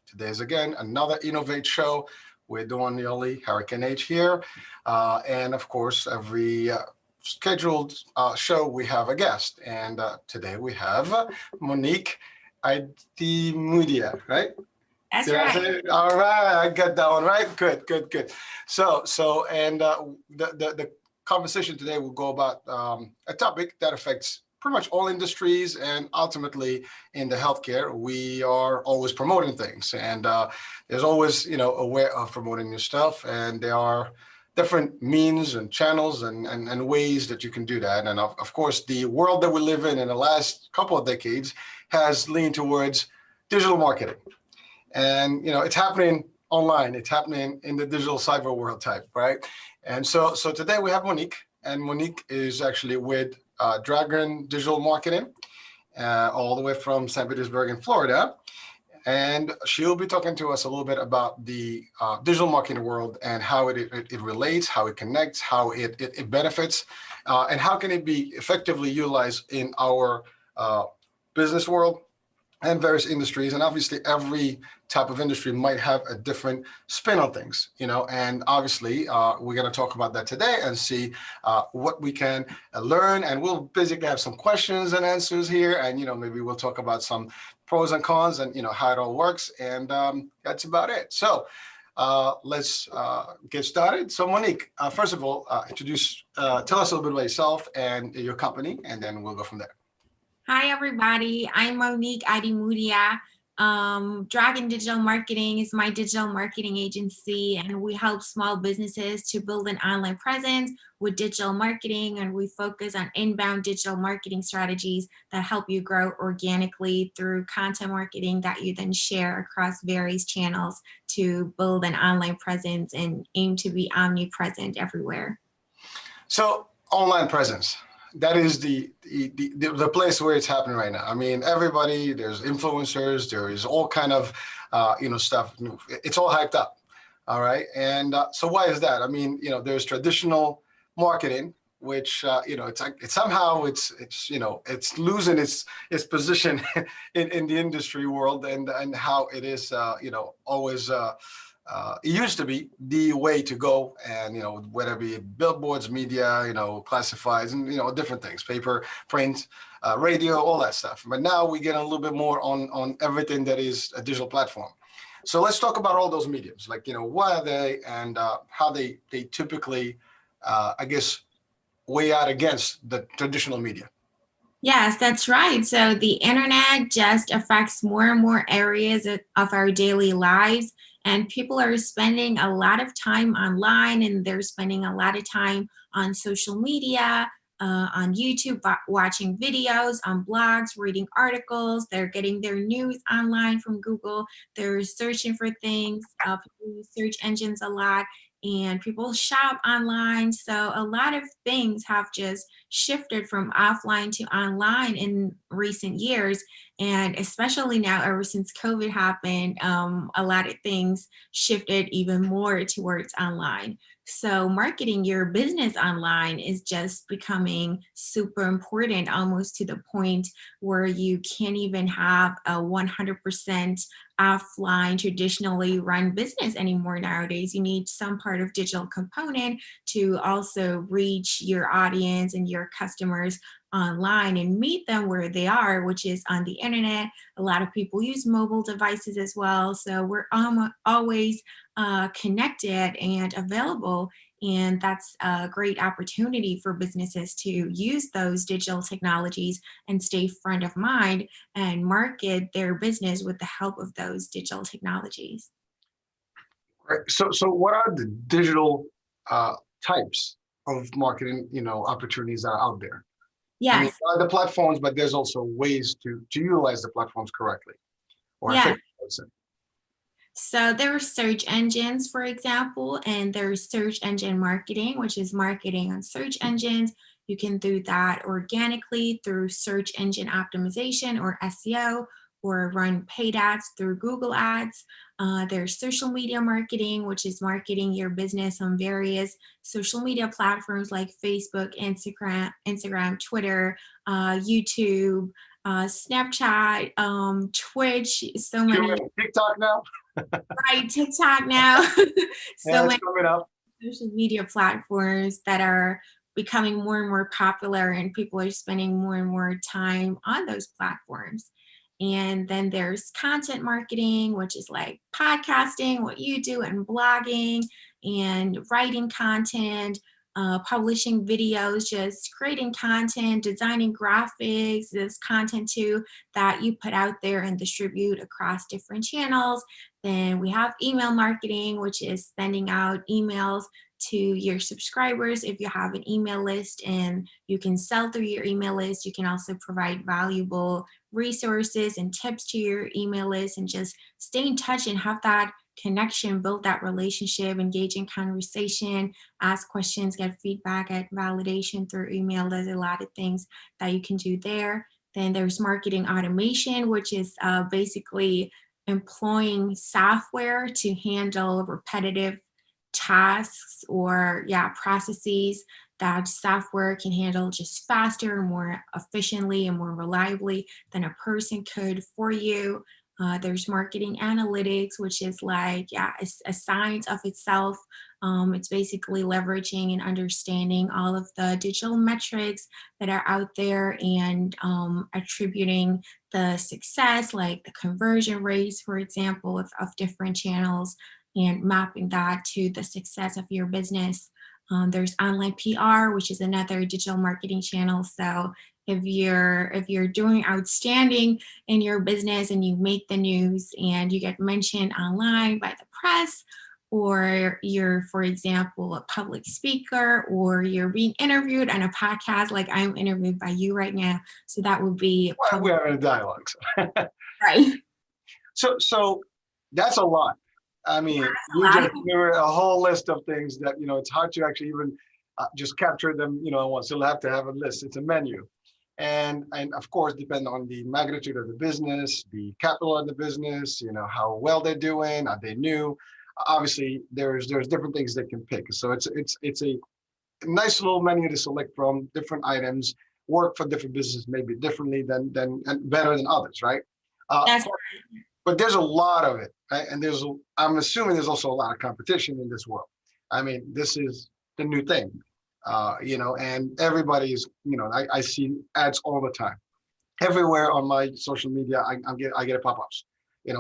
Today is again another Innovate show. We're doing the only Hurricane H here. And of course, every scheduled show, we have a guest. And today we have Monique Idemudia, right? That's Did I right. say it? All right, I got that one right. Good, good, good. The conversation today will go about a topic that affects pretty much all industries, and ultimately in the healthcare, we are always promoting things, and there's always, a way of promoting your stuff, and there are different means and channels and ways that you can do that. And of course, the world that we live in the last couple of decades has leaned towards digital marketing. And it's happening online. It's happening in the digital cyber world type, right? And so today we have Monique, and Monique is actually with Dragon Digital Marketing, all the way from St. Petersburg in Florida. And she'll be talking to us a little bit about the digital marketing world and how it relates, how it connects, how it benefits, and how can it be effectively utilized in our business world and various industries. And obviously every type of industry might have a different spin on things, and obviously we're going to talk about that today and see what we can learn. And we'll basically have some questions and answers here, and maybe we'll talk about some pros and cons and how it all works, and that's about it. So let's get started. So Monique, first of all, tell us a little bit about yourself and your company, and then we'll go from there. Hi, everybody. I'm Monique Idemudia. Dragon Digital Marketing is my digital marketing agency, and we help small businesses to build an online presence with digital marketing, and we focus on inbound digital marketing strategies that help you grow organically through content marketing that you then share across various channels to build an online presence and aim to be omnipresent everywhere. So online presence. That is the place where it's happening right now. I mean, everybody, there's influencers, there is all kind of, stuff. It's all hyped up. All right. And so why is that? I mean, there's traditional marketing, which, it's losing its position in the industry world, and how it is, always, it used to be the way to go, and whether it be billboards, media, classifieds, and different things, paper, print, radio, all that stuff. But now we get a little bit more on everything that is a digital platform. So let's talk about all those mediums, like what are they, and how they typically, weigh out against the traditional media. Yes, that's right. So the internet just affects more and more areas of our daily lives, and people are spending a lot of time online, and they're spending a lot of time on social media, on YouTube, watching videos, on blogs, reading articles. They're getting their news online from Google. They're searching for things. People use search engines a lot, and people shop online. So a lot of things have just shifted from offline to online in recent years. And especially now, ever since COVID happened, a lot of things shifted even more towards online. So marketing your business online is just becoming super important, almost to the point where you can't even have a 100% offline traditionally run business anymore nowadays. You need some part of digital component to also reach your audience and your customers online and meet them where they are, which is on the internet. A lot of people use mobile devices as well. So we're always connected and available. And that's a great opportunity for businesses to use those digital technologies and stay front of mind and market their business with the help of those digital technologies. Right. So what are the digital types of marketing, opportunities that are out there? Yes. I mean, there are the platforms, but there's also ways to utilize the platforms correctly or Yeah. effectively. So there are search engines, for example, and there's search engine marketing, which is marketing on search engines. You can do that organically through search engine optimization or SEO, or run paid ads through Google Ads. There's social media marketing, which is marketing your business on various social media platforms like Facebook, Instagram, Twitter, YouTube, Snapchat, Twitch, so You're many, in TikTok now? right, TikTok now, Yeah, so it's many coming up. social media platforms that are becoming more and more popular, and people are spending more and more time on those platforms. And then there's content marketing, which is like podcasting, what you do, and blogging and writing content, publishing videos, just creating content, designing graphics, this content too that you put out there and distribute across different channels. Then we have email marketing, which is sending out emails to your subscribers if you have an email list and you can sell through your email list. You can also provide valuable resources and tips to your email list and just stay in touch and have that connection, build that relationship, engage in conversation, ask questions, get feedback, get validation through email. There's a lot of things that you can do there. Then there's marketing automation, which is basically employing software to handle repetitive tasks or processes that software can handle just faster, more efficiently, and more reliably than a person could for you. There's marketing analytics, which is like a science of itself. It's basically leveraging and understanding all of the digital metrics that are out there and attributing the success, like the conversion rates, for example, of different channels, and mapping that to the success of your business. There's online PR, which is another digital marketing channel. So if you're doing outstanding in your business and you make the news and you get mentioned online by the press, or you're, for example, a public speaker, or you're being interviewed on a podcast like I'm interviewed by you right now. So that would be Well, public, we're having a dialogue. right? So that's a lot. I mean, That's a you lot just of gave a whole list of things that, it's hard to actually even just capture them, at once. You'll have to have a list. It's a menu. And of course, depend on the magnitude of the business, the capital of the business, how well they're doing, are they new? Obviously, there's different things they can pick. So it's a nice little menu to select from. Different items work for different businesses maybe differently than and better than others, right? that's But there's a lot of it, right? And I'm assuming there's also a lot of competition in this world. I mean, this is the new thing, and everybody's, I see ads all the time. Everywhere on my social media, I get pop-ups,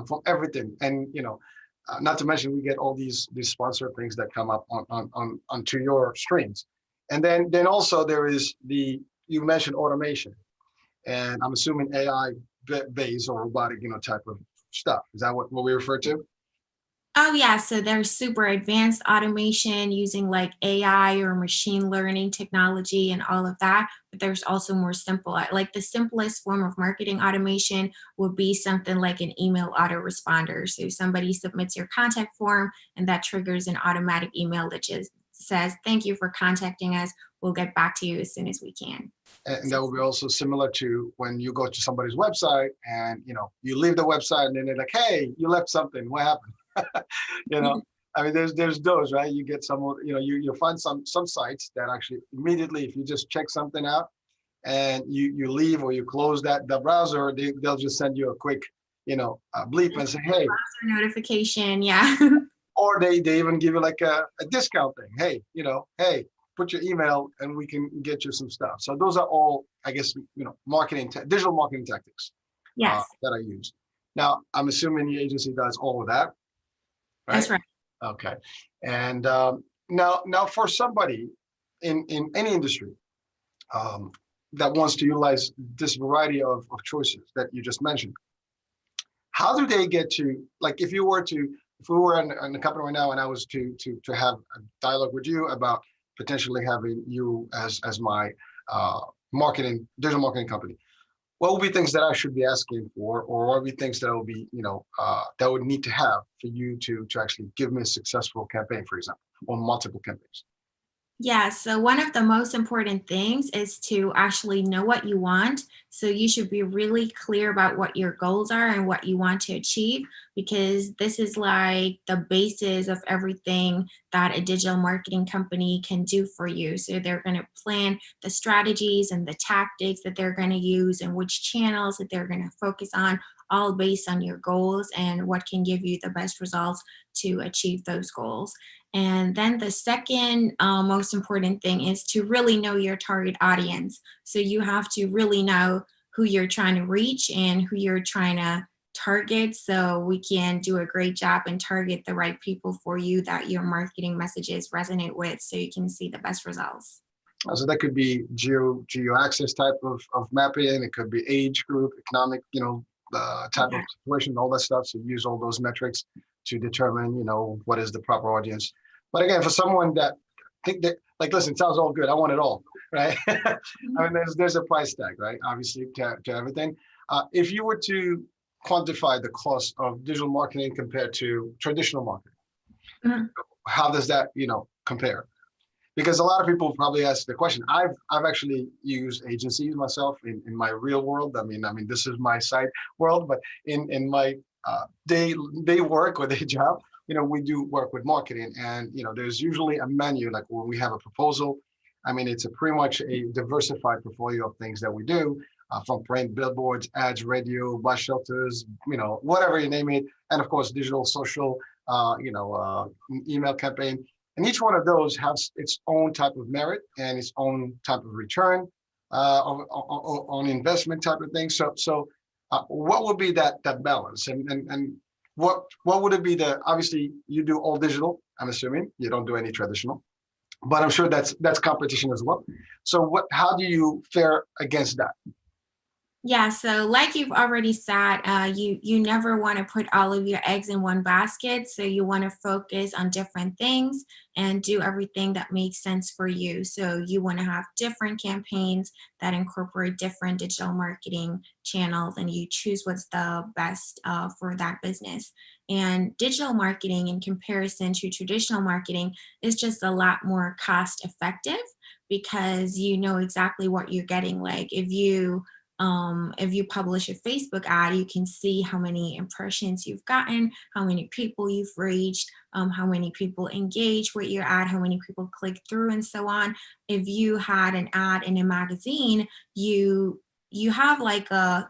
from everything. And, not to mention we get all these sponsored things that come up onto your screens. And then also there is you mentioned automation, and I'm assuming AI based or robotic, type of stuff. Is that what we refer to? Oh, yeah. So there's super advanced automation using like AI or machine learning technology and all of that. But there's also more simple, like the simplest form of marketing automation would be something like an email autoresponder. So somebody submits your contact form and that triggers an automatic email that just says, "Thank you for contacting us. We'll get back to you as soon as we can." And that would be also similar to when you go to somebody's website and, you leave the website and then they're like, "Hey, you left something. What happened?" you know, I mean, there's those, right? You get some, you'll find some sites that actually immediately, if you just check something out and you leave or you close the browser, they'll just send you a quick, bleep and say, "Hey," Notification, yeah. or they even give you like a discount thing. Hey, hey, put your email and we can get you some stuff. So those are all, I guess, digital marketing tactics Yes, that I use. Now, I'm assuming the agency does all of that, right? that's right. Okay. And now for somebody in any industry that wants to utilize this variety of choices that you just mentioned, how do they get to, like, if we were in the company right now and I was to have a dialogue with you about potentially having you as my digital marketing company, what would be things that I should be asking for, or what would be things that I would be, that would need to have for you to actually give me a successful campaign, for example, or multiple campaigns? Yeah, so one of the most important things is to actually know what you want. So you should be really clear about what your goals are and what you want to achieve, because this is like the basis of everything that a digital marketing company can do for you. So they're going to plan the strategies and the tactics that they're going to use and which channels that they're going to focus on, all based on your goals and what can give you the best results to achieve those goals. And then the second most important thing is to really know your target audience. So you have to really know who you're trying to reach and who you're trying to target, so we can do a great job and target the right people for you that your marketing messages resonate with, so you can see the best results. So that could be geo access type of mapping. It could be age group, economic, type of Yeah. situation, all that stuff. So use all those metrics to determine, what is the proper audience. But again, for someone that think that, like, listen, it sounds all good. I want it all, right? I mean, there's a price tag, right? Obviously, to everything. If you were to quantify the cost of digital marketing compared to traditional marketing, Mhm. how does that, compare? Because a lot of people probably ask the question. I've actually used agencies myself in my real world. I mean, this is my side world, but in my day work or day job, we do work with marketing, and there's usually a menu. Like when we have a proposal, I mean, it's a pretty much a diversified portfolio of things that we do, from print, billboards, ads, radio, bus shelters, whatever you name it, and of course digital, social, email campaign. And each one of those has its own type of merit and its own type of return on investment type of thing. So what would be that balance? And what would it be? Obviously you do all digital. I'm assuming you don't do any traditional, but I'm sure that's competition as well. So how do you fare against that? Yeah, so like you've already said, you never want to put all of your eggs in one basket. So you want to focus on different things and do everything that makes sense for you. So you want to have different campaigns that incorporate different digital marketing channels, and you choose what's the best for that business. And digital marketing, in comparison to traditional marketing, is just a lot more cost effective, because you know exactly what you're getting. Like if you publish a Facebook ad, you can see how many impressions you've gotten, how many people you've reached, how many people engage with your ad, how many people click through, and so on. If you had an ad in a magazine, you have like a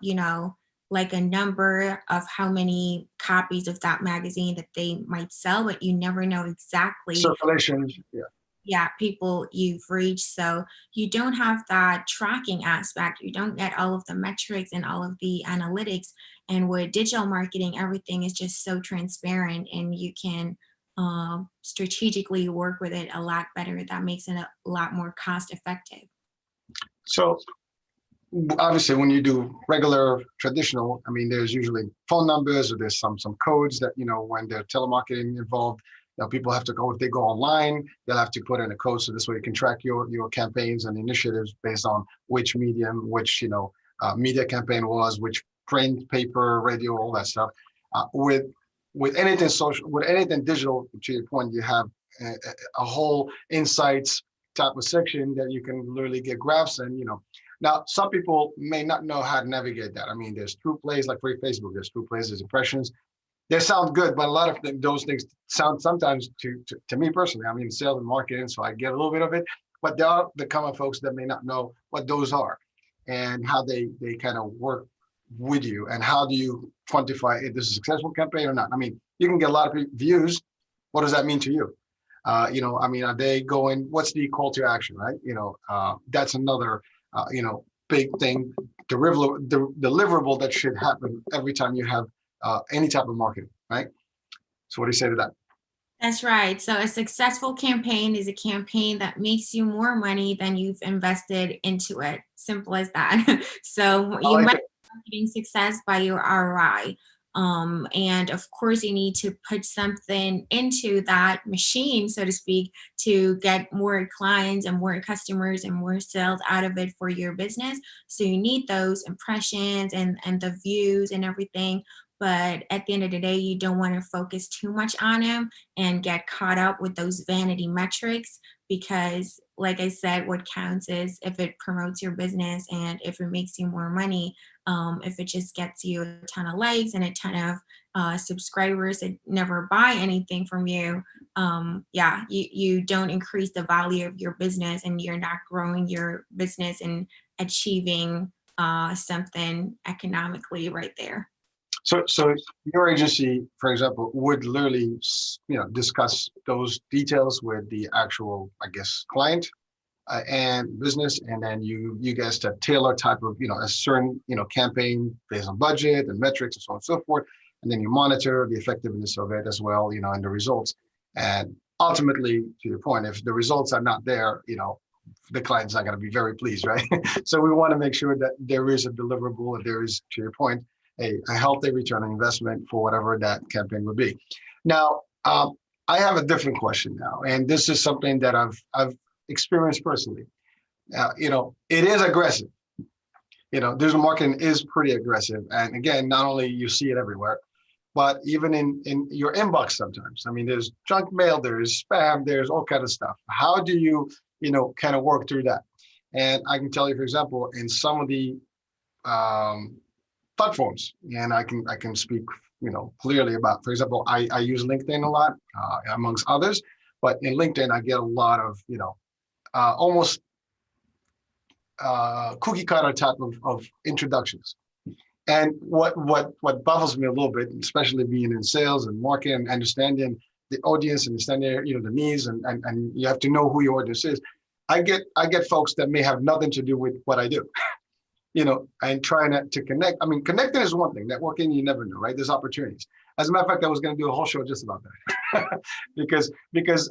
number of how many copies of that magazine that they might sell, but you never know exactly, Circulation, yeah. yeah, people you've reached. So you don't have that tracking aspect. You don't get all of the metrics and all of the analytics. And with digital marketing, everything is just so transparent, and you can strategically work with it a lot better. That makes it a lot more cost effective. So obviously when you do regular traditional, I mean, there's usually phone numbers or there's some codes that, when there's telemarketing involved, people have to go, if they go online, they'll have to put in a code. So this way you can track your campaigns and initiatives based on which medium, which, media campaign was, which print, paper, radio, all that stuff. With anything social, with anything digital, to your point, you have a whole insights type of section that you can literally get graphs and, now, some people may not know how to navigate that. I mean, there's true plays, like for Facebook, there's true plays, there's impressions. They sound good, but a lot of those things sound sometimes to me personally. I mean, sales and marketing, so I get a little bit of it, but there are the common folks that may not know what those are and how they kind of work with you, and how do you quantify if this is a successful campaign or not. I mean, you can get a lot of views. What does that mean to you? I mean, are they going, what's the call to action, right? That's another big thing, deliverable that should happen every time you have any type of marketing, right? So what do you say to that? That's right. So a successful campaign is a campaign that makes you more money than you've invested into it. Simple as that. So I you like measure it. marketing success by your ROI. And of course, you need to put something into that machine, so to speak, to get more clients and more customers and more sales out of it for your business. So you need those impressions and the views and everything. but at the end of the day, you don't want to focus too much on them and get caught up with those vanity metrics, because like I said, what counts is if it promotes your business and if it makes you more money. If it just gets you a ton of likes and a ton of subscribers that never buy anything from you, yeah, you don't increase the value of your business, and you're not growing your business and achieving something economically right there. So your agency, for example, would literally, discuss those details with the actual, I guess, client and business, and then you guys to tailor type of, a certain, campaign based on budget and metrics and so on and so forth, and then you monitor the effectiveness of it as well, and the results. And ultimately, to your point, if the results are not there, the client's not going to be very pleased, right? So we want to make sure that there is a deliverable, and there is, to your point, a healthy return on investment for whatever that campaign would be. Now, I have a different question now, and this is something that I've experienced personally. It is aggressive. Digital marketing is pretty aggressive, and again, not only you see it everywhere, but even in your inbox sometimes. I mean, there's junk mail, there's spam, there's all kind of stuff. How do you, kind of work through that? And I can tell you, for example, in some of the platforms, and I can speak, clearly about, for example, I use LinkedIn a lot, amongst others, but in LinkedIn, I get a lot of, almost cookie cutter type of introductions. And what baffles me a little bit, especially being in sales and marketing and understanding the audience, understanding, the needs, and you have to know who your audience is. I get folks that may have nothing to do with what I do. And trying to connect. I mean, connecting is one thing. Networking, you never know, right? There's opportunities. As a matter of fact, I was going to do a whole show just about that because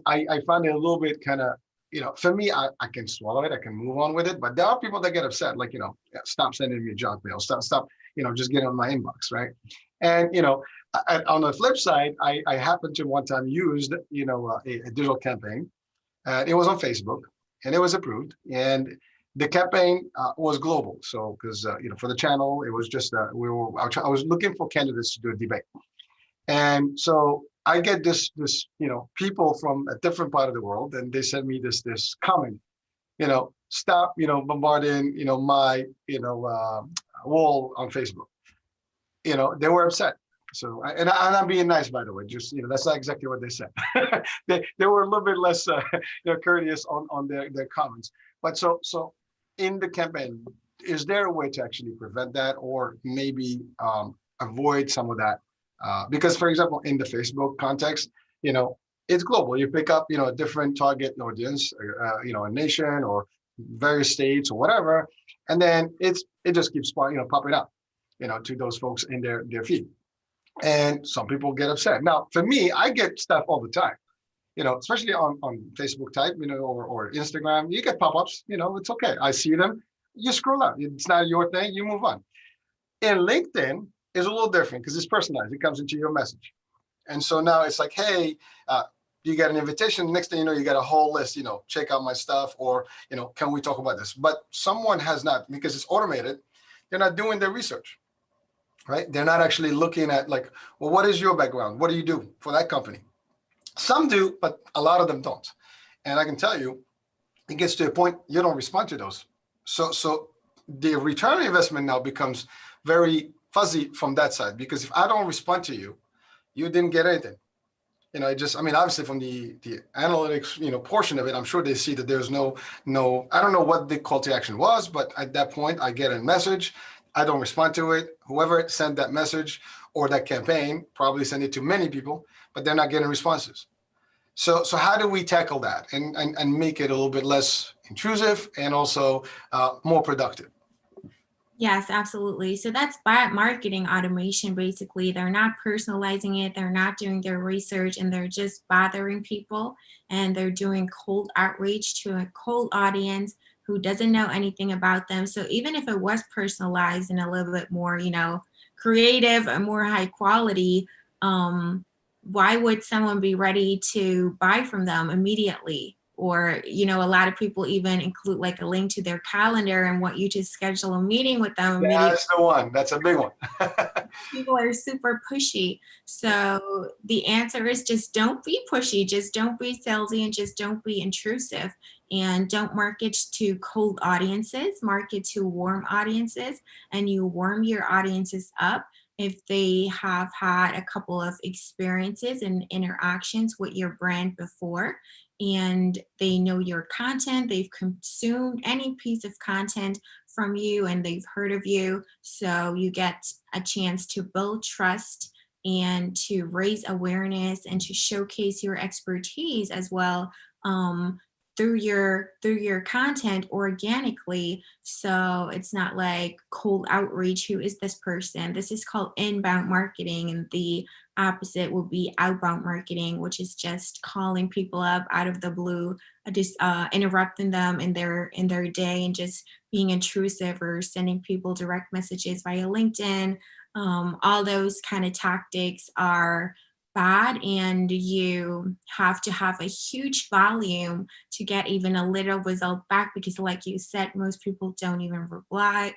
I find it a little bit kind of, for me, I can swallow it. I can move on with it. But there are people that get upset, like, stop sending me junk mail. Stop, just get on my inbox, right? And, on the flip side, I happened to one time used, a digital campaign. It was on Facebook, and it was approved. And the campaign was global. So, because for the channel, it was just I was looking for candidates to do a debate, and so I get this people from a different part of the world, and they send me this comment, stop bombarding my wall on Facebook. They were upset. So, and I'm being nice, by the way. Just that's not exactly what they said. they were a little bit less courteous on their comments. But so in the campaign, is there a way to actually prevent that, or maybe avoid some of that? Because, for example, in the Facebook context, it's global. You pick up, a different target audience, a nation or various states or whatever, and then it just keeps popping up, to those folks in their feed. And some people get upset. Now, for me, I get stuff all the time. Especially on Facebook type, or Instagram, you get pop-ups, it's okay. I see them, you scroll up. It's not your thing, you move on. In LinkedIn is a little different because it's personalized. It comes into your message. And so now it's like, hey, you get an invitation. Next thing you know, you got a whole list, check out my stuff, or, can we talk about this? But someone has not, because it's automated, they're not doing their research, right? They're not actually looking at like, well, what is your background? What do you do for that company? Some do, but a lot of them don't. And I can tell you, it gets to a point you don't respond to those. So the return on investment now becomes very fuzzy from that side, because if I don't respond to you, you didn't get anything. Obviously from the analytics, portion of it, I'm sure they see that there's no, I don't know what the call to action was, but at that point I get a message. I don't respond to it. Whoever sent that message or that campaign probably sent it to many people, but they're not getting responses. So how do we tackle that and make it a little bit less intrusive and also more productive? Yes, absolutely. So that's bad marketing automation, basically. They're not personalizing it, they're not doing their research, and they're just bothering people. And they're doing cold outreach to a cold audience who doesn't know anything about them. So even if it was personalized and a little bit more, creative and more high quality, why would someone be ready to buy from them immediately? Or, you know, a lot of people even include like a link to their calendar and want you to schedule a meeting with them immediately. That's the one. That's a big one. People are super pushy. So the answer is just don't be pushy, just don't be salesy, and just don't be intrusive. And don't market to cold audiences, market to warm audiences. And you warm your audiences up if they have had a couple of experiences and interactions with your brand before, and they know your content, they've consumed any piece of content from you, and they've heard of you. So you get a chance to build trust and to raise awareness and to showcase your expertise as well, through your content organically. So it's not like cold outreach. Who is this person? This is called inbound marketing, and the opposite will be outbound marketing, which is just calling people up out of the blue, just interrupting them in their day, and just being intrusive, or sending people direct messages via LinkedIn. All those kind of tactics are bad, and you have to have a huge volume to get even a little result back, because like you said, most people don't even reply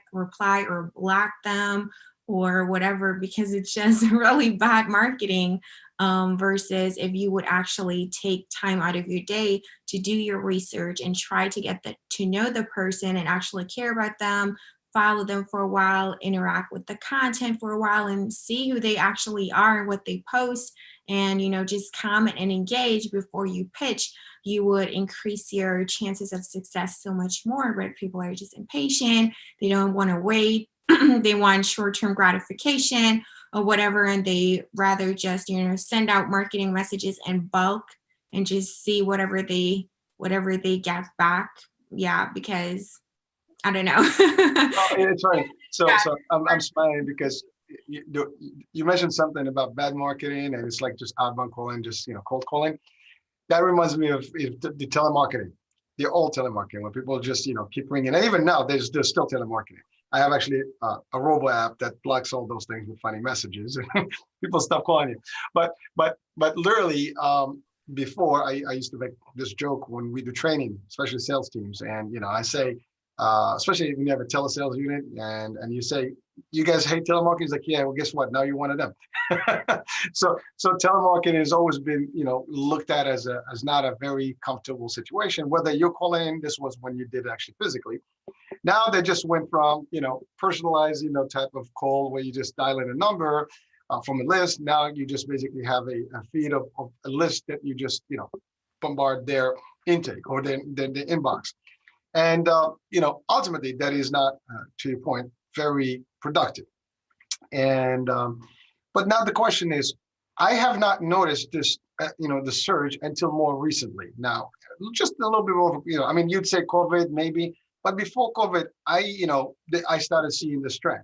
or block them or whatever, because it's just really bad marketing. Versus if you would actually take time out of your day to do your research and try to get to know the person and actually care about them, follow them for a while, interact with the content for a while, and see who they actually are and what they post, and, you know, just comment and engage before you pitch, you would increase your chances of success so much more. But people are just impatient. They don't want to wait. They want short-term gratification or whatever, and they rather just, you know, send out marketing messages in bulk and just see whatever they get back. Yeah, because I don't know. Oh, it's right. So I'm smiling because you mentioned something about bad marketing, and it's like just outbound calling, just cold calling. That reminds me of the telemarketing, the old telemarketing, when people just keep ringing. And even now, there's still telemarketing. I have actually a robo app that blocks all those things with funny messages, and people stop calling you. But literally, before I used to make this joke when we do training, especially sales teams, and I say, especially when you have a telesales unit, and you say, you guys hate telemarketing? He's like, yeah, well, guess what? Now you're one of them. So telemarketing has always been, looked at as not a very comfortable situation. Whether you're calling, this was when you did actually physically. Now they just went from, personalized, type of call where you just dial in a number from a list. Now you just basically have a feed of a list that you just, bombard their intake or their inbox. And, ultimately that is not, to your point, very productive. And, but now the question is, I have not noticed this, the surge until more recently. Now, just a little bit more, I mean, you'd say COVID maybe, but before COVID, I started seeing this trend.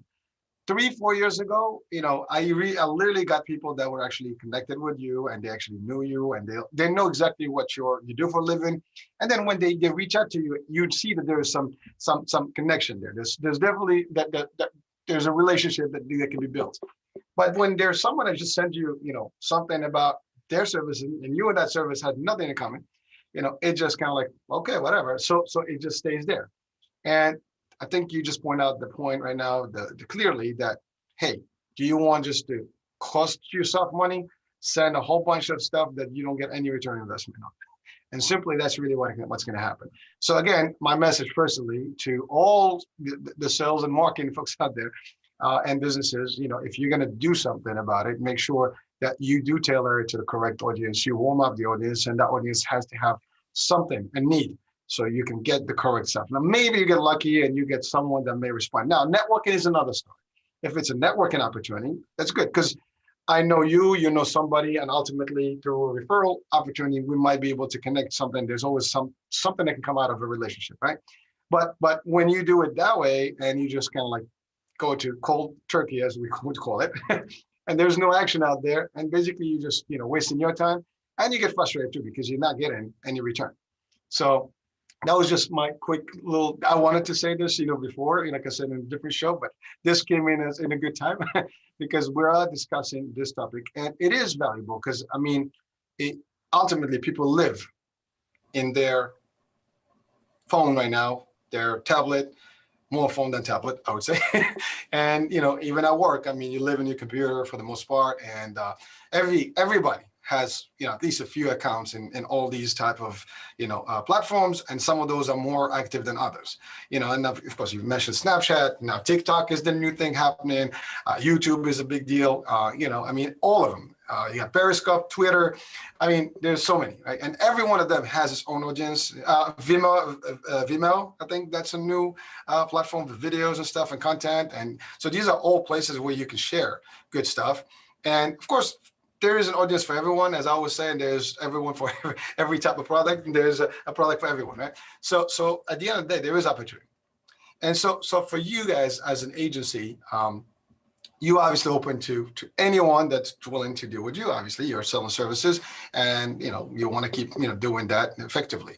3-4 years ago, I literally got people that were actually connected with you, and they actually knew you, and they know exactly what you do for a living. And then when they reach out to you, you'd see that there's some connection there. There's definitely that there's a relationship that can be built. But when there's someone that just sends you, something about their service, and you and that service had nothing in common, it just kind of like, okay, whatever. So it just stays there. And I think you just point out the point right now, clearly that, hey, do you want just to cost yourself money, send a whole bunch of stuff that you don't get any return investment on? And simply, that's really what's going to happen. So again, my message personally to all the sales and marketing folks out there and businesses, if you're going to do something about it, make sure that you do tailor it to the correct audience. You warm up the audience, and that audience has to have something, a need, so you can get the correct stuff. Now, maybe you get lucky and you get someone that may respond. Now, networking is another story. If it's a networking opportunity, that's good, because I know you know somebody, and ultimately through a referral opportunity, we might be able to connect something. There's always something that can come out of a relationship, right? But when you do it that way, and you just kind of like go to cold turkey, as we would call it, and there's no action out there, and basically you just wasting your time, and you get frustrated too because you're not getting any return. So that was just my quick little, I wanted to say this, before, like I said, in a different show, but this came in a good time because we're discussing this topic, and it is valuable because, I mean, ultimately people live in their phone right now, their tablet, more phone than tablet, I would say. And even at work, I mean, you live in your computer for the most part, and everybody has at least a few accounts in all these type of platforms, and some of those are more active than others. And of course you mentioned Snapchat. Now TikTok is the new thing happening. YouTube is a big deal. I mean, all of them. You got Periscope, Twitter. I mean, there's so many, right? And every one of them has its own audience. Vimeo, I think that's a new platform for videos and stuff and content. And so these are all places where you can share good stuff. And of course, there is an audience for everyone. As I was saying, there's everyone for every type of product, and there's a product for everyone, right? So at the end of the day, there is opportunity. And so for you guys as an agency, you obviously open to anyone that's willing to deal with you. Obviously, you're selling services, and you want to keep doing that effectively.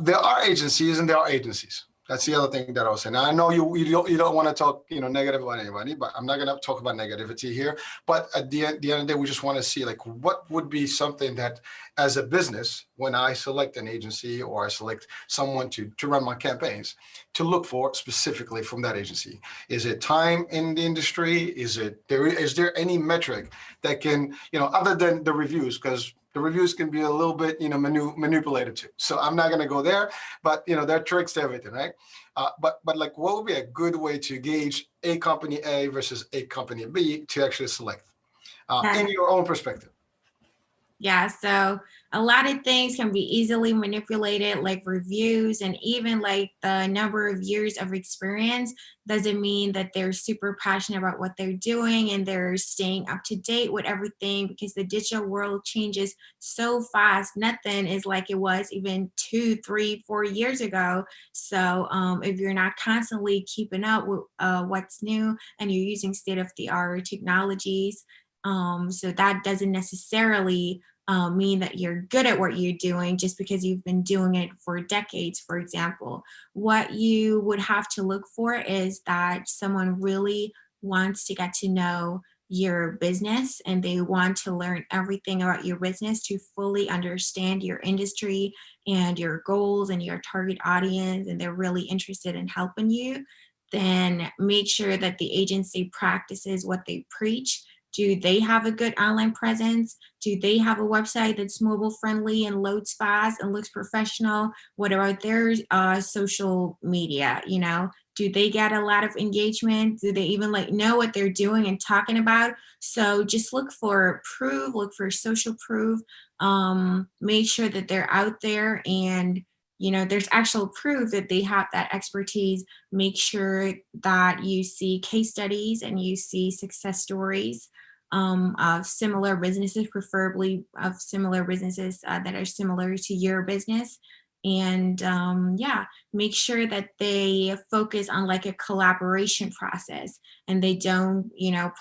There are agencies and there are agencies. That's the other thing that I was saying. Now, I know you don't want to talk negative about anybody, but I'm not going to talk about negativity here. But at the end of the day, we just want to see what would be something that, as a business, when I select an agency or I select someone to run my campaigns, to look for specifically from that agency. Is it time in the industry? Is there any metric that can other than the reviews, because the reviews can be a little bit, manipulated too. So I'm not going to go there, but there are tricks to everything, right? But what would be a good way to gauge a company A versus a company B to actually select in your own perspective? Yeah, so a lot of things can be easily manipulated, like reviews, and even like the number of years of experience doesn't mean that they're super passionate about what they're doing and they're staying up to date with everything, because the digital world changes so fast. Nothing is like it was even 2, 3, 4 years ago. So if you're not constantly keeping up with what's new and you're using state-of-the-art technologies, so that doesn't necessarily mean that you're good at what you're doing just because you've been doing it for decades, for example. What you would have to look for is that someone really wants to get to know your business and they want to learn everything about your business to fully understand your industry and your goals and your target audience, and they're really interested in helping you. Then make sure that the agency practices what they preach. Do they have a good online presence? Do they have a website that's mobile friendly and loads fast and looks professional? What about their social media? Do they get a lot of engagement? Do they even know what they're doing and talking about? So just look for proof, look for social proof, make sure that they're out there and there's actual proof that they have that expertise. Make sure that you see case studies and you see success stories of similar businesses, preferably of similar businesses that are similar to your business. And make sure that they focus on a collaboration process and they don't,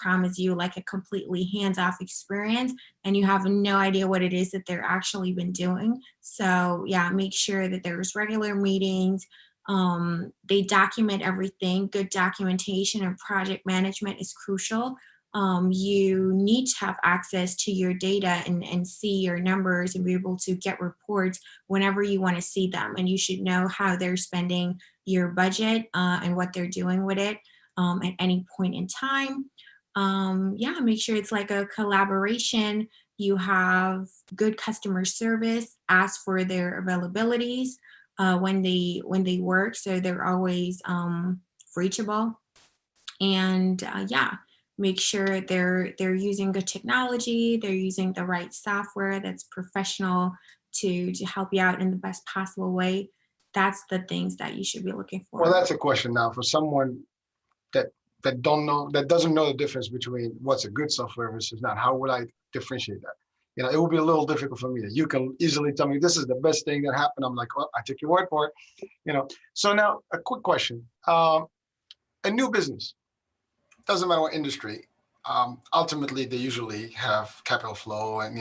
promise you a completely hands-off experience and you have no idea what it is that they're actually been doing. So make sure that there's regular meetings. They document everything. Good documentation and project management is crucial. You need to have access to your data and see your numbers and be able to get reports whenever you want to see them. And you should know how they're spending your budget and what they're doing with it at any point in time. Make sure it's a collaboration. You have good customer service. Ask for their availabilities when they work, so they're always reachable. And make sure they're using good technology, they're using the right software that's professional to help you out in the best possible way. That's the things that you should be looking for. Well, that's a question now for someone that doesn't know the difference between what's a good software versus not. How would I differentiate that? It would be a little difficult for me. You can easily tell me this is the best thing that happened. I'm like, well, I took your word for it. So now a quick question. A new business, doesn't matter what industry, ultimately they usually have capital flow and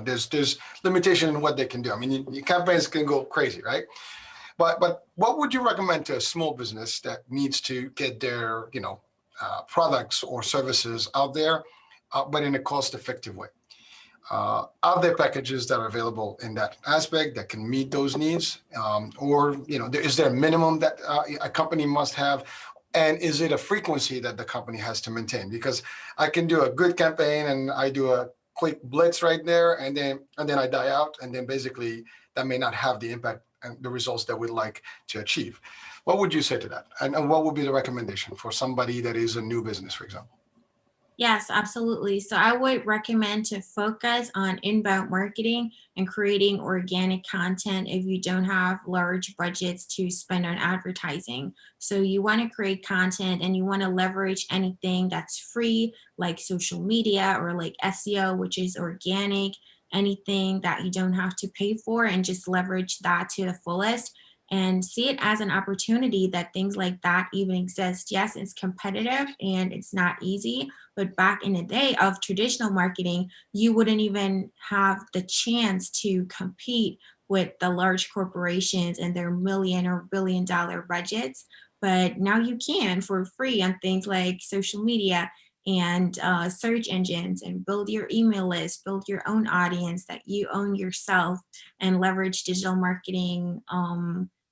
there's limitation in what they can do. I mean, your campaigns can go crazy, right? But what would you recommend to a small business that needs to get their products or services out there, but in a cost-effective way? Are there packages that are available in that aspect that can meet those needs? Or, is there a minimum that a company must have? And is it a frequency that the company has to maintain? Because I can do a good campaign and I do a quick blitz right there, and then I die out, and then basically that may not have the impact and the results that we'd like to achieve. What would you say to that? And what would be the recommendation for somebody that is a new business, for example? Yes, absolutely. So I would recommend to focus on inbound marketing and creating organic content if you don't have large budgets to spend on advertising. So you want to create content and you want to leverage anything that's free, like social media or like SEO, which is organic, anything that you don't have to pay for, and just leverage that to the fullest and see it as an opportunity that things like that even exist. Yes, it's competitive and it's not easy, but back in the day of traditional marketing, you wouldn't even have the chance to compete with the large corporations and their million or billion-dollar budgets. But now you can for free on things like social media and search engines, and build your email list, build your own audience that you own yourself, and leverage digital marketing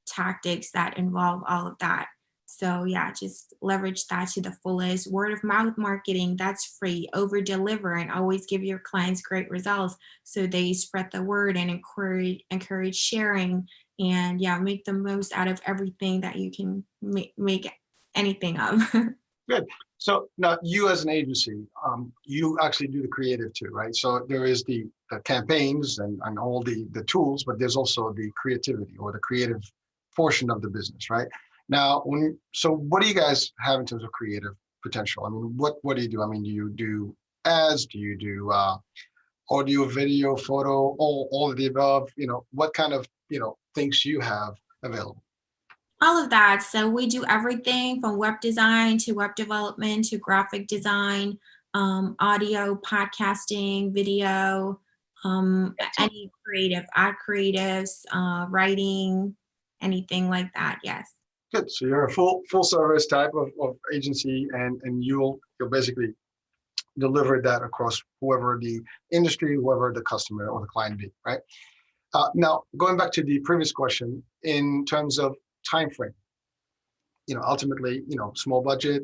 tactics that involve all of that. So yeah, just leverage that to the fullest. Word of mouth marketing, that's free. Over deliver and always give your clients great results so they spread the word and encourage sharing. And yeah, make the most out of everything that you can make anything of. Good. So now you as an agency, you actually do the creative too, right? So there is the campaigns and all the tools, but there's also the creativity or the creative portion of the business, right? Now, so what do you guys have in terms of creative potential? I mean, what do you do? I mean, do you do ads? Do you do audio, video, photo, all of the above? What kind of, things you have available? All of that. So we do everything from web design to web development to graphic design, audio, podcasting, video, Excellent. any creative, ad creatives, writing, anything like that. Yes. Good. So you're a full service type of agency, and you'll basically deliver that across whoever the industry, whoever the customer or the client be, right? Now, going back to the previous question, in terms of time frame, ultimately, small budget,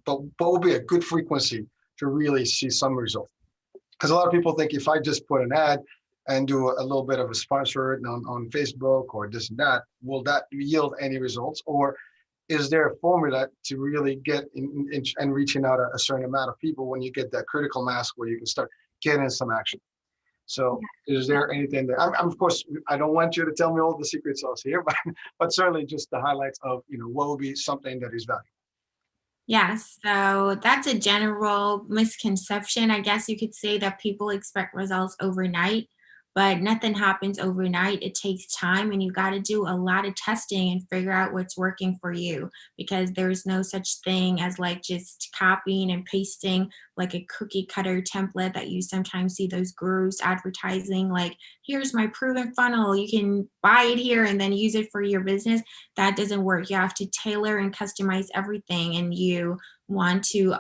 but what would be a good frequency to really see some result? Because a lot of people think if I just put an ad and do a little bit of a sponsor on Facebook or this and that, will that yield any results? Or is there a formula to really get in and reaching out a certain amount of people when you get that critical mass where you can start getting some action? So is there anything that I'm of course, I don't want you to tell me all the secret sauce here, but certainly just the highlights of, what would be something that is valuable. Yes, so that's a general misconception. I guess you could say that people expect results overnight, but nothing happens overnight. It takes time, and you got to do a lot of testing and figure out what's working for you, because there's no such thing as like just copying and pasting like a cookie cutter template that you sometimes see those gurus advertising, like, here's my proven funnel. You can buy it here and then use it for your business. That doesn't work. You have to tailor and customize everything, and you want to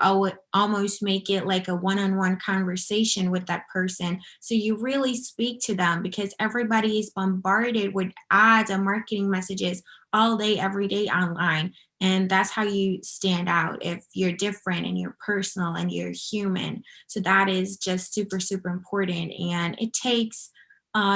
almost make it like a one-on-one conversation with that person, so you really speak to them, because everybody is bombarded with ads and marketing messages all day every day online, and that's how you stand out, if you're different and you're personal and you're human. So that is just super super important, and it takes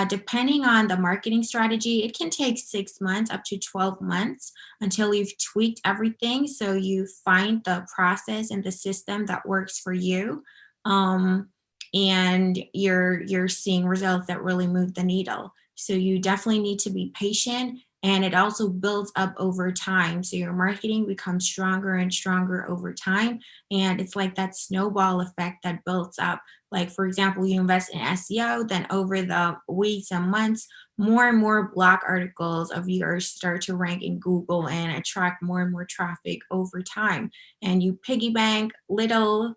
depending on the marketing strategy, it can take 6 months up to 12 months until you've tweaked everything. So you find the process and the system that works for you. Um, and you're seeing results that really move the needle. So you definitely need to be patient, and it also builds up over time. So your marketing becomes stronger and stronger over time. And it's like that snowball effect that builds up. Like, for example, you invest in SEO, then over the weeks and months, more and more blog articles of yours start to rank in Google and attract more and more traffic over time. And you piggy bank little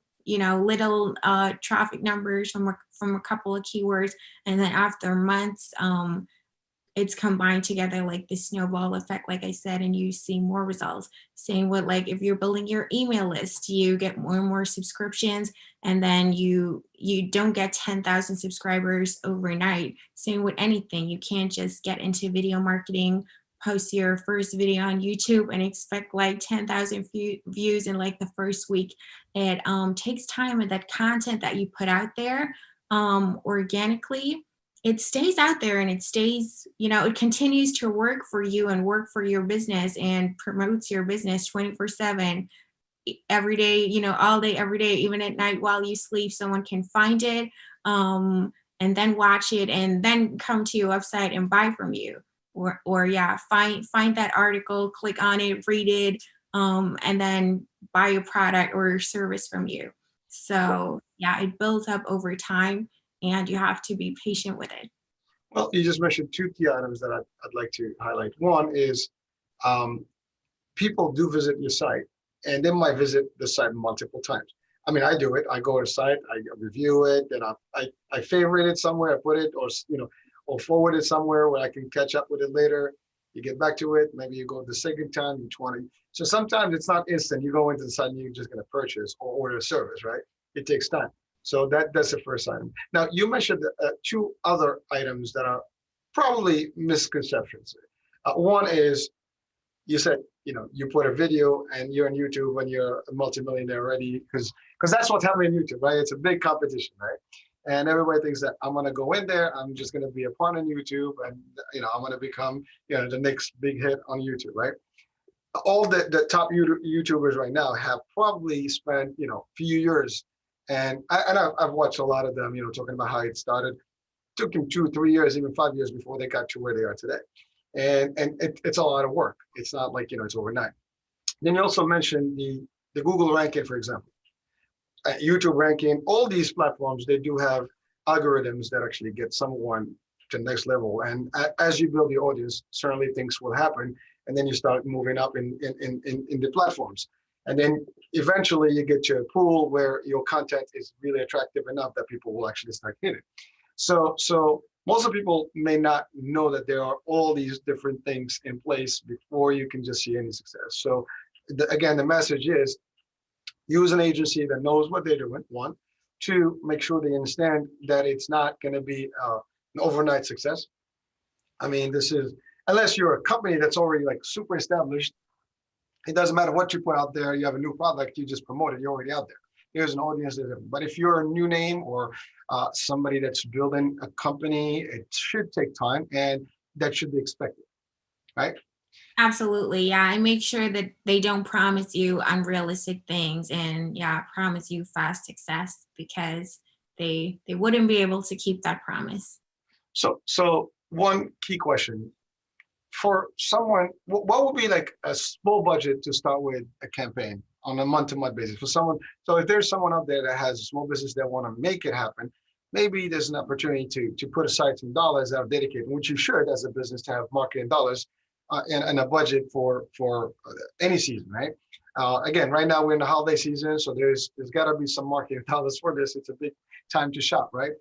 traffic numbers from a couple of keywords. And then after months, it's combined together like the snowball effect, like I said, and you see more results. Same with like if you're building your email list, you get more and more subscriptions, and then you don't get 10,000 subscribers overnight. Same with anything. You can't just get into video marketing, post your first video on YouTube and expect like 10,000 views in like the first week. It takes time, and that content that you put out there organically, it stays out there, and it stays, it continues to work for you and work for your business and promotes your business 24/7 every day, all day, every day, even at night while you sleep, someone can find it, and then watch it and then come to your website and buy from you. Or yeah, find that article, click on it, read it, and then buy a product or service from you. So yeah, it builds up over time, and you have to be patient with it. Well, you just mentioned two key items that I'd like to highlight. One is um, people do visit your site, and they might visit the site multiple times. I mean, I do it. I go to the site, I review it, and I favorite it somewhere, I put it, or forward it somewhere where I can catch up with it later. You get back to it, maybe you go the second time, you 20. So sometimes it's not instant. You go into the site and you're just going to purchase or order a service, right? It takes time. So that's the first item. Now, you mentioned two other items that are probably misconceptions. One is you said, you put a video and you're on YouTube when you're a multimillionaire already, because that's what's happening in YouTube, right? It's a big competition, right? And everybody thinks that I'm going to go in there, I'm just going to be a pawn on YouTube, and I'm going to become the next big hit on YouTube, right? All the top YouTubers right now have probably spent few years, and I've watched a lot of them, talking about how it started. Took them 2-3 years, even 5 years before they got to where they are today. And it's a lot of work. It's not like it's overnight. Then you also mentioned the Google ranking, for example, YouTube ranking. All these platforms, they do have algorithms that actually get someone to the next level. And as you build the audience, certainly things will happen, and then you start moving up in the platforms. And then eventually you get to a pool where your content is really attractive enough that people will actually start hitting. So most of people may not know that there are all these different things in place before you can just see any success. So again, the message is use an agency that knows what they're doing, one. Two, make sure they understand that it's not going to be an overnight success. I mean, this is, unless you're a company that's already like super established, it doesn't matter what you put out there. You have a new product, you just promote it, you're already out there. There's an audience there. But if you're a new name or somebody that's building a company, it should take time, and that should be expected, right? Absolutely. Yeah. I make sure that they don't promise you unrealistic things, and yeah, promise you fast success, because they wouldn't be able to keep that promise. So one key question for someone, what would be like a small budget to start with a campaign on a month-to-month basis for someone? So if there's someone out there that has a small business that want to make it happen, maybe there's an opportunity to put aside some dollars that are dedicated, which you should as a business, to have marketing dollars and a budget for any season, right? Again, right now we're in the holiday season, so there's got to be some marketing dollars for this. It's a big time to shop, right?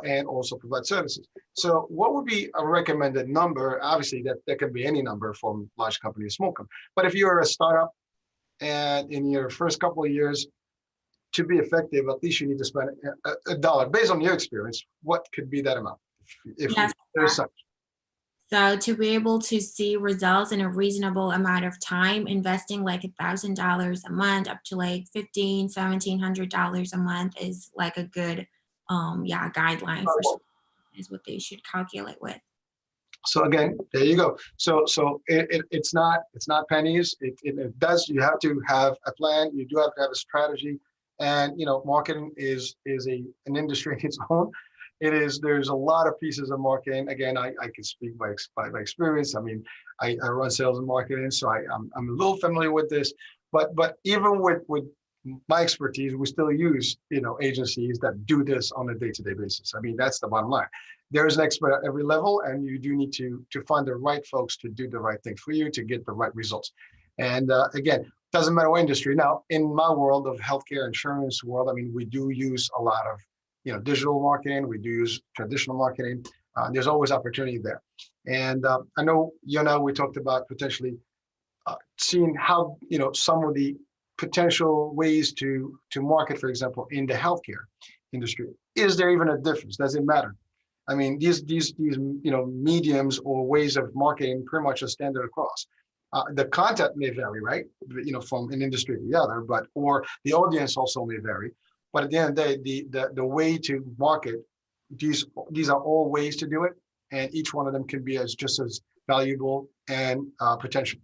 And also provide services. So what would be a recommended number? Obviously, that can be any number from large company to small company. But if you're a startup and in your first couple of years, to be effective, at least you need to spend a dollar. Based on your experience, what could be that amount? If Yes. there's such. So to be able to see results in a reasonable amount of time, investing like $1,000 a month up to like $1,700 a month is like a good guideline for some, is what they should calculate with. So again, there you go. So it's not pennies. It does. You have to have a plan. You do have to have a strategy, and marketing is an industry in its own. It is. There's a lot of pieces of marketing. Again, I can speak by experience. I mean, I run sales and marketing, so I'm a little familiar with this. But even with my expertise, we still use agencies that do this on a day-to-day basis. I mean, that's the bottom line. There's an expert at every level, and you do need to find the right folks to do the right thing for you to get the right results. And again, doesn't matter what industry. Now, in my world of healthcare insurance world, I mean, we do use a lot of digital marketing. We do use traditional marketing. There's always opportunity there. And I know you and I, we talked about potentially seeing how, some of the potential ways to market, for example, in the healthcare industry. Is there even a difference? Does it matter? I mean, these mediums or ways of marketing pretty much are standard across. The content may vary, right? From an industry to the other, or the audience also may vary. But at the end of the day, the way to market, these are all ways to do it, and each one of them can be just as valuable and potential,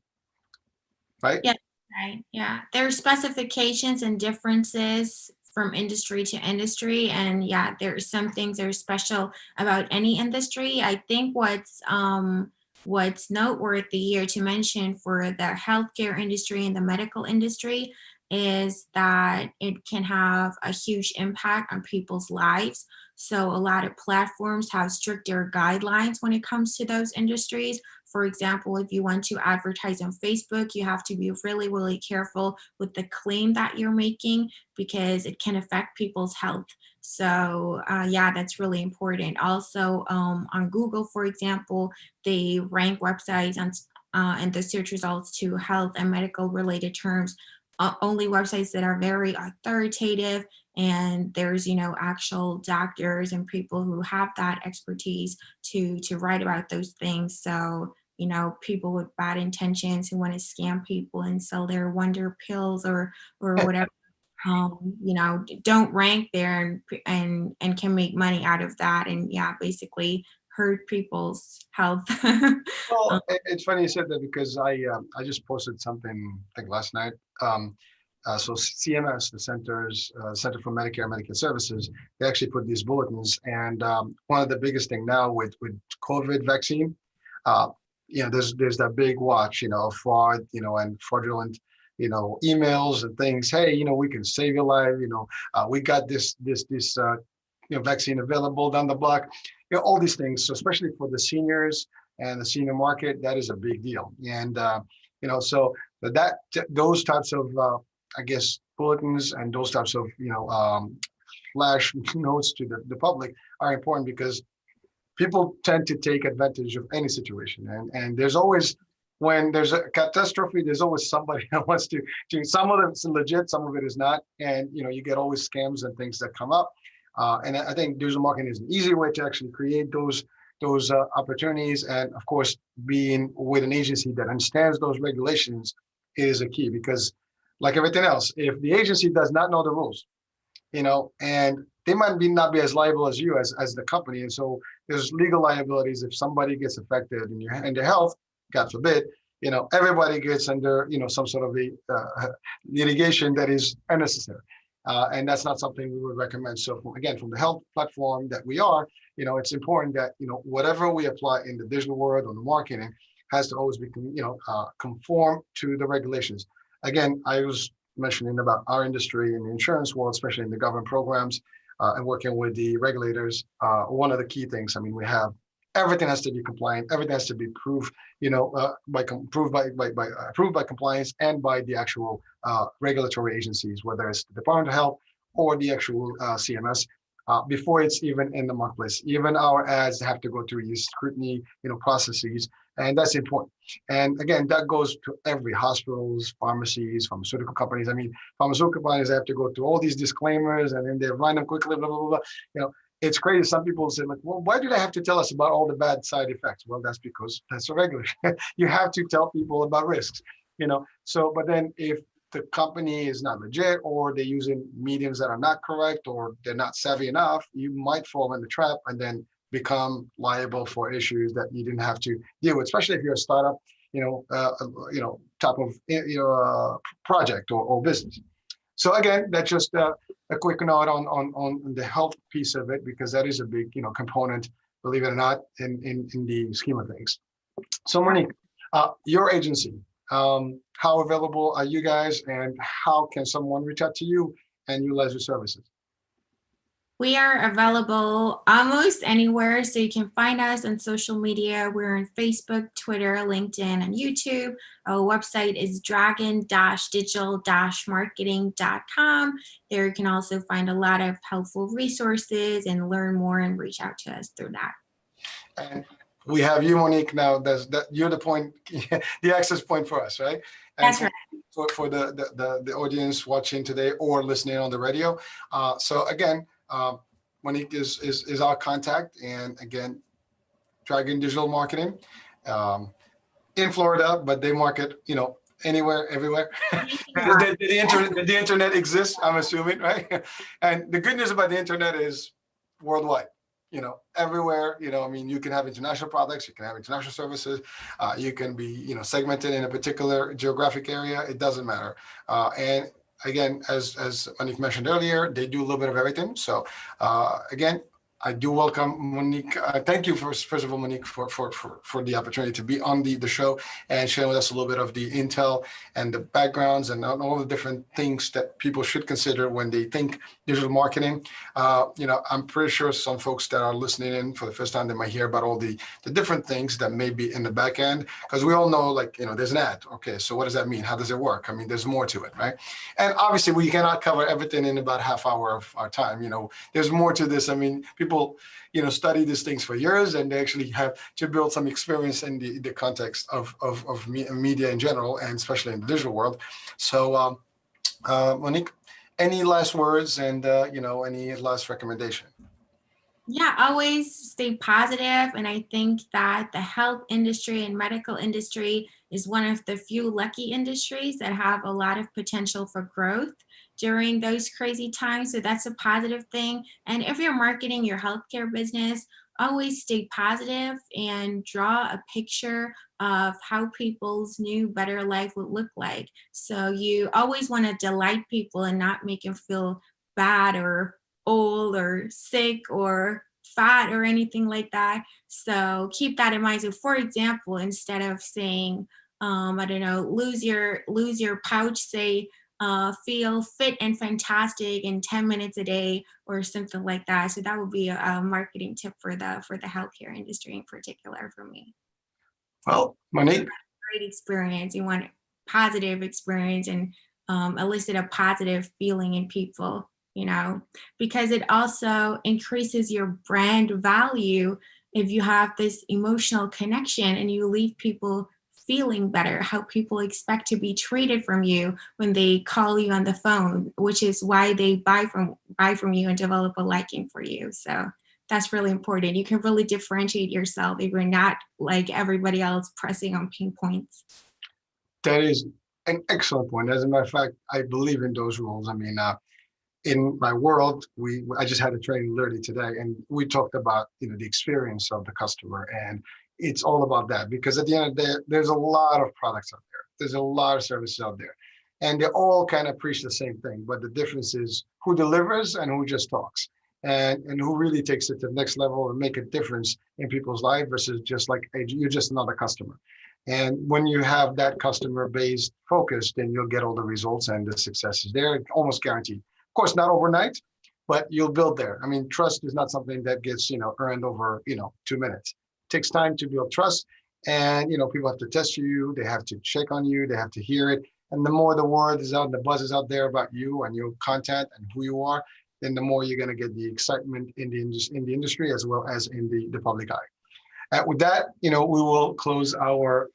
right? Yeah, right. Yeah. There are specifications and differences from industry to industry. And yeah, there are some things that are special about any industry. I think what's noteworthy here to mention for the healthcare industry and the medical industry is that it can have a huge impact on people's lives. So a lot of platforms have stricter guidelines when it comes to those industries. For example, if you want to advertise on Facebook, you have to be really, really careful with the claim that you're making because it can affect people's health. So yeah, that's really important. Also on Google, for example, they rank websites and the search results to health and medical related terms, only websites that are very authoritative, and there's actual doctors and people who have that expertise to write about those things. So people with bad intentions who want to scam people and sell their wonder pills or whatever, don't rank there and can make money out of that, and yeah, basically hurt people's health. Well, it's funny you said that because I just posted something I think last night. So CMS, the Center for Medicare and Medicaid Services, they actually put these bulletins, and one of the biggest thing now with COVID vaccine, there's that big watch, fraud, and fraudulent, emails and things. Hey, we can save your life. We got this vaccine available down the block. All these things. So especially for the seniors and the senior market, that is a big deal. And so those types of I guess bulletins and those types of flash notes to the public are important because people tend to take advantage of any situation, and there's always, when there's a catastrophe, there's always somebody that wants to some of it's legit, some of it is not, and you get always scams and things that come up, and I think digital marketing is an easy way to actually create those opportunities, and of course being with an agency that understands those regulations is a key, because like everything else, if the agency does not know the rules, and they might not be as liable as you as the company. And so there's legal liabilities if somebody gets affected in their health, God forbid, everybody gets under, some sort of a litigation that is unnecessary. And that's not something we would recommend. So from the health platform that we are, it's important that, whatever we apply in the digital world or the marketing has to always be, conform to the regulations. Again, I was mentioning about our industry in the insurance world, especially in the government programs, and working with the regulators. One of the key things, we have everything has to be compliant. Everything has to be approved, approved by compliance and by the actual regulatory agencies, whether it's the Department of Health or the actual CMS. Before it's even in the marketplace, even our ads have to go through these scrutiny, processes, and that's important. And again, that goes to every hospitals, pharmacies, pharmaceutical companies. Pharmaceutical companies have to go through all these disclaimers, and then they run them quickly, blah, blah, blah, blah. It's crazy. Some people say, like, well, why do they have to tell us about all the bad side effects? Well, that's because that's a regulation. You have to tell people about risks, So, but then if the company is not legit, or they're using mediums that are not correct, or they're not savvy enough, you might fall in the trap and then become liable for issues that you didn't have to deal with, especially if you're a startup, type of project or business. So again, that's just a quick note on the health piece of it, because that is a big component, believe it or not, in the scheme of things. So Monique, your agency, how available are you guys, and how can someone reach out to you and utilize your services? We are available almost anywhere, so you can find us on social media. We're on Facebook, Twitter, LinkedIn, and YouTube. Our website is dragon-digital-marketing.com. There you can also find a lot of helpful resources and learn more and reach out to us through that. And we have you, Monique. Now, you're the point, the access point for us, right? And That's right. For the audience watching today or listening on the radio. So again, Monique is our contact, and again, Dragon Digital Marketing in Florida, but they market, anywhere, everywhere. The internet exists, I'm assuming, right? And the good news about the internet is worldwide. Everywhere. I mean, you can have international products, you can have international services, you can be, segmented in a particular geographic area. It doesn't matter. And again, as Monique mentioned earlier, they do a little bit of everything. So again, I do welcome Monique. Thank you first of all, Monique, for the opportunity to be on the show and sharing with us a little bit of the intel and the backgrounds and all the different things that people should consider when they think digital marketing. I'm pretty sure some folks that are listening in for the first time, they might hear about all the different things that may be in the back end, because we all know, there's an ad. Okay, so what does that mean? How does it work? I mean, there's more to it, right? And obviously, we cannot cover everything in about half hour of our time. There's more to this. I mean, people, study these things for years, and they actually have to build some experience in the context of media in general, and especially in the digital world. So, Monique, any last words and, any last recommendation? Yeah, always stay positive. And I think that the health industry and medical industry is one of the few lucky industries that have a lot of potential for growth during those crazy times. So that's a positive thing. And if you're marketing your healthcare business, always stay positive and draw a picture of how people's new, better life would look like. So you always want to delight people and not make them feel bad or old or sick or fat or anything like that. So keep that in mind. So for example, instead of saying, I don't know, lose your pouch, say, feel fit and fantastic in 10 minutes a day or something like that. So that would be a marketing tip for the healthcare industry in particular for me. Well, Monique, Great experience. You want a positive experience and elicit a positive feeling in people, because it also increases your brand value if you have this emotional connection and you leave people feeling better, how people expect to be treated from you when they call you on the phone, which is why they buy from you and develop a liking for you. So that's really important. You can really differentiate yourself if you're not like everybody else pressing on pain points. that is an excellent point. As a matter of fact, I believe in those rules. I mean, in my world, I just had a training literally today, and we talked about the experience of the customer, and it's all about that, because at the end of the day, there's a lot of products out there, there's a lot of services out there, and they all kind of preach the same thing, but the difference is who delivers and who just talks, and who really takes it to the next level and make a difference in people's life versus just like, hey, you're just another customer. And when you have that customer base focused, then you'll get all the results and the successes there, almost guaranteed. Of course, not overnight, but you'll build there. I mean, trust is not something that gets, earned over, 2 minutes. It takes time to build trust, and, people have to test you, they have to check on you, they have to hear it. And the more the word is out and the buzz is out there about you and your content and who you are, then the more you're going to get the excitement in the industry as well as in the public eye. With that, we will close our,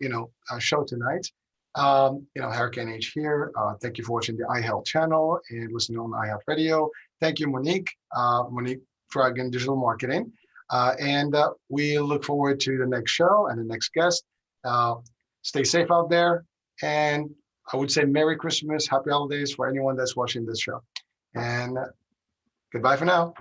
our show tonight. Hurricane H here. Thank you for watching the iHealth channel and listening on iHealth Radio. Thank you, Monique. Monique Dragon Digital Marketing. And we look forward to the next show and the next guest. Stay safe out there. And I would say Merry Christmas, Happy Holidays for anyone that's watching this show. And goodbye for now.